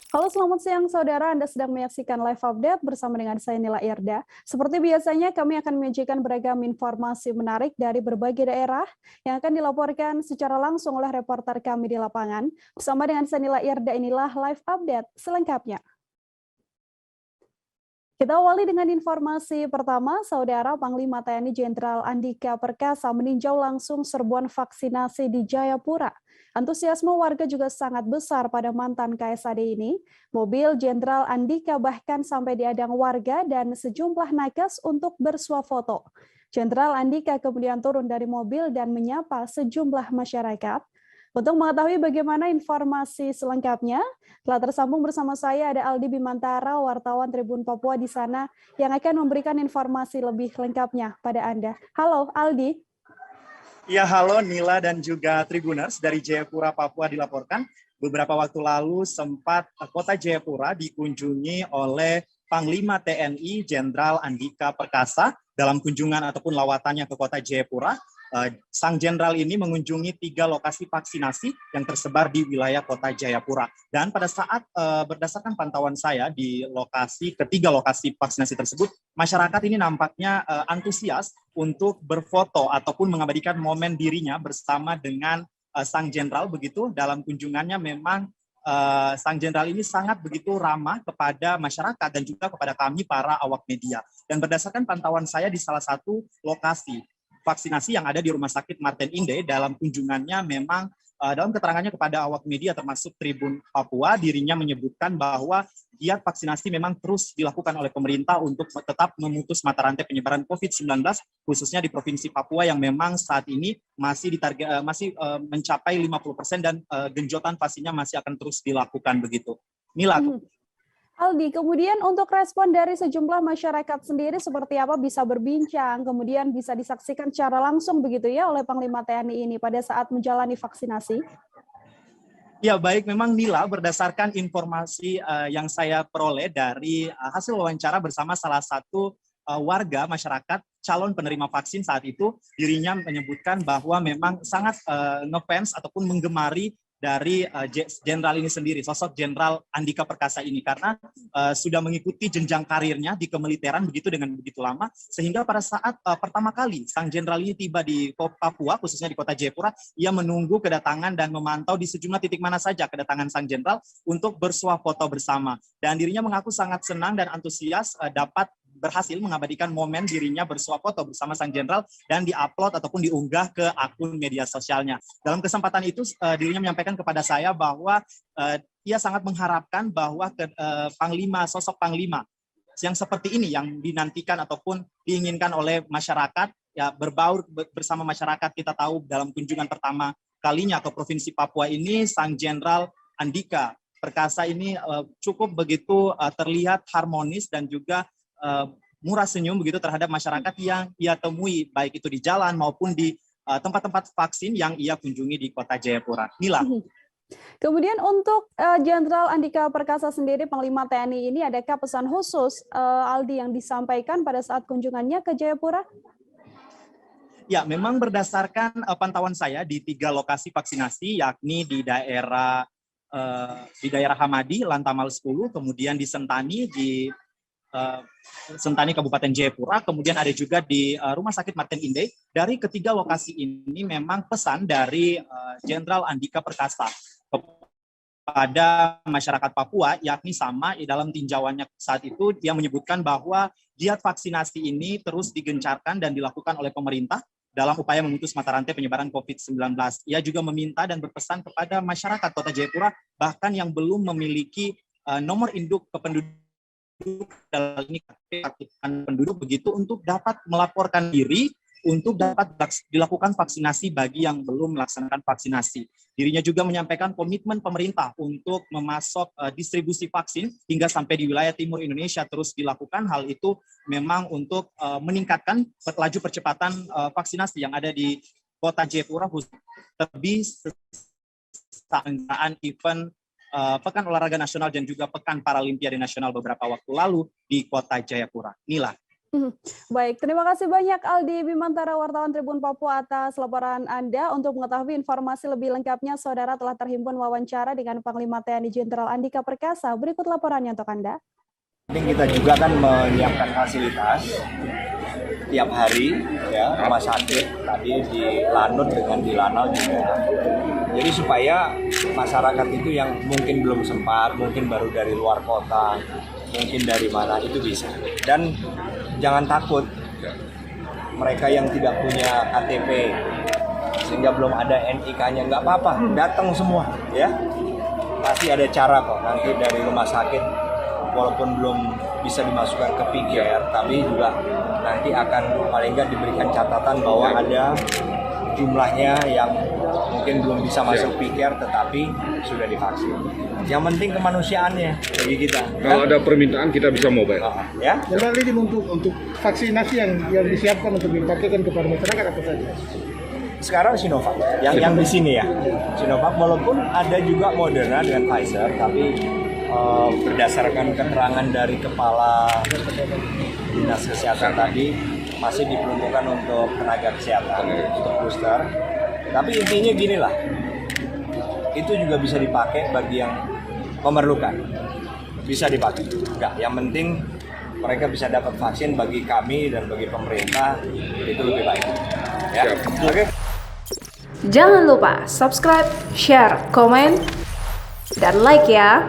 Halo, selamat siang saudara. Anda sedang menyaksikan live update bersama dengan saya Nila Irda. Seperti biasanya, kami akan menyajikan beragam informasi menarik dari berbagai daerah yang akan dilaporkan secara langsung oleh reporter kami di lapangan. Bersama dengan saya Nila Irda, inilah live update selengkapnya. Kita awali dengan informasi pertama, Saudara Panglima TNI Jenderal Andika Perkasa meninjau langsung serbuan vaksinasi di Jayapura. Antusiasme warga juga sangat besar pada mantan KSAD ini. Mobil Jenderal Andika bahkan sampai diadang warga dan sejumlah nakes untuk bersuah foto. Jenderal Andika kemudian turun dari mobil dan menyapa sejumlah masyarakat. Untuk mengetahui bagaimana informasi selengkapnya, telah tersambung bersama saya ada Aldi Bimantara, wartawan Tribun Papua di sana, yang akan memberikan informasi lebih lengkapnya pada Anda. Halo, Aldi. Ya, halo Nila dan juga Tribuners dari Jayapura, Papua dilaporkan. Beberapa waktu lalu sempat kota Jayapura dikunjungi oleh Panglima TNI Jenderal Andika Perkasa dalam kunjungan ataupun lawatannya ke kota Jayapura. Sang jenderal ini mengunjungi 3 lokasi vaksinasi yang tersebar di wilayah kota Jayapura. Dan pada saat berdasarkan pantauan saya di ketiga lokasi vaksinasi tersebut, masyarakat ini nampaknya antusias untuk berfoto ataupun mengabadikan momen dirinya bersama dengan sang jenderal begitu. Dalam kunjungannya memang sang jenderal ini sangat begitu ramah kepada masyarakat dan juga kepada kami para awak media. Dan berdasarkan pantauan saya di salah satu lokasi vaksinasi yang ada di Rumah Sakit Martin Inde, dalam kunjungannya memang dalam keterangannya kepada awak media termasuk Tribun Papua, dirinya menyebutkan bahwa giat vaksinasi memang terus dilakukan oleh pemerintah untuk tetap memutus mata rantai penyebaran COVID-19, khususnya di Provinsi Papua yang memang saat ini masih mencapai 50% dan genjotan pastinya masih akan terus dilakukan begitu. Nila. Aldi, kemudian untuk respon dari sejumlah masyarakat sendiri seperti apa, bisa berbincang, kemudian bisa disaksikan secara langsung begitu ya oleh Panglima TNI ini pada saat menjalani vaksinasi? Ya, baik, memang Nila, berdasarkan informasi yang saya peroleh dari hasil wawancara bersama salah satu warga masyarakat calon penerima vaksin saat itu, dirinya menyebutkan bahwa memang sangat ngefans ataupun menggemari dari jenderal ini sendiri, sosok Jenderal Andika Perkasa ini, karena sudah mengikuti jenjang karirnya di kemiliteran begitu dengan begitu lama, sehingga pada saat pertama kali sang jenderal ini tiba di Papua, khususnya di kota Jayapura, ia menunggu kedatangan dan memantau di sejumlah titik mana saja kedatangan sang jenderal untuk bersuah foto bersama. Dan dirinya mengaku sangat senang dan antusias dapat berhasil mengabadikan momen dirinya bersuah foto bersama sang jenderal dan diupload ataupun diunggah ke akun media sosialnya. Dalam kesempatan itu dirinya menyampaikan kepada saya bahwa ia sangat mengharapkan bahwa sosok Panglima yang seperti ini yang dinantikan ataupun diinginkan oleh masyarakat, ya, berbaur bersama masyarakat. Kita tahu dalam kunjungan pertama kalinya ke Provinsi Papua ini, sang Jenderal Andika Perkasa ini cukup begitu terlihat harmonis dan juga murah senyum begitu terhadap masyarakat yang ia temui, baik itu di jalan maupun di tempat-tempat vaksin yang ia kunjungi di kota Jayapura. Nila. Kemudian untuk Jenderal Andika Perkasa sendiri, Panglima TNI ini, adakah pesan khusus Aldi yang disampaikan pada saat kunjungannya ke Jayapura? Ya, memang berdasarkan pantauan saya di 3 lokasi vaksinasi, yakni di daerah Hamadi, Lantamal 10, kemudian di Sentani Kabupaten Jayapura, kemudian ada juga di Rumah Sakit Martin Inde. Dari ketiga lokasi ini memang pesan dari Jenderal Andika Perkasa kepada masyarakat Papua, yakni sama dalam tinjauannya saat itu, dia menyebutkan bahwa giat vaksinasi ini terus digencarkan dan dilakukan oleh pemerintah dalam upaya memutus mata rantai penyebaran COVID-19. Ia juga meminta dan berpesan kepada masyarakat Kota Jayapura, bahkan yang belum memiliki nomor induk kependudukan dalam ini penduduk begitu, untuk dapat melaporkan diri untuk dapat dilakukan vaksinasi bagi yang belum melaksanakan vaksinasi. Dirinya juga menyampaikan komitmen pemerintah untuk memasok distribusi vaksin hingga sampai di wilayah timur Indonesia terus dilakukan. Hal itu memang untuk meningkatkan laju percepatan vaksinasi yang ada di kota Jayapura, terlebih saat event Pekan Olahraga Nasional dan juga Pekan Paralimpiade Nasional beberapa waktu lalu di kota Jayapura. Nila. Baik, terima kasih banyak Aldi Bimantara, wartawan Tribun Papua atas laporan Anda. Untuk mengetahui informasi lebih lengkapnya, saudara telah terhimpun wawancara dengan Panglima TNI Jenderal Andika Perkasa. Berikut laporannya untuk Anda. Kita juga kan menyiapkan fasilitas tiap hari, ya, rumah sakit tadi di Lanut dengan di Lanal juga. Jadi supaya masyarakat itu yang mungkin belum sempat, mungkin baru dari luar kota, mungkin dari mana, itu bisa. Dan jangan takut, mereka yang tidak punya KTP sehingga belum ada NIK-nya, nggak apa-apa, datang semua, ya. Pasti ada cara kok nanti dari rumah sakit. Walaupun belum bisa dimasukkan ke PKR, tapi juga nanti akan paling nggak diberikan catatan bahwa ada jumlahnya yang mungkin belum bisa masuk PKR tetapi sudah divaksin. Yang penting kemanusiaannya bagi kita. Kalau ada permintaan kita bisa mobile. Ya. Jadi untuk vaksinasi yang disiapkan untuk dipakai kepada masyarakat apa saja? Sekarang Sinovac, yang di sini ya. Sinovac walaupun ada juga Moderna dengan Pfizer, tapi berdasarkan keterangan dari Kepala Dinas Kesehatan tadi masih diperuntukkan untuk tenaga kesehatan, untuk booster. Tapi intinya gini lah, itu juga bisa dipakai bagi yang memerlukan. Bisa dipakai. Enggak, yang penting mereka bisa dapat vaksin. Bagi kami dan bagi pemerintah itu lebih baik. Ya. Oke. Jangan lupa subscribe, share, komen, dan like ya.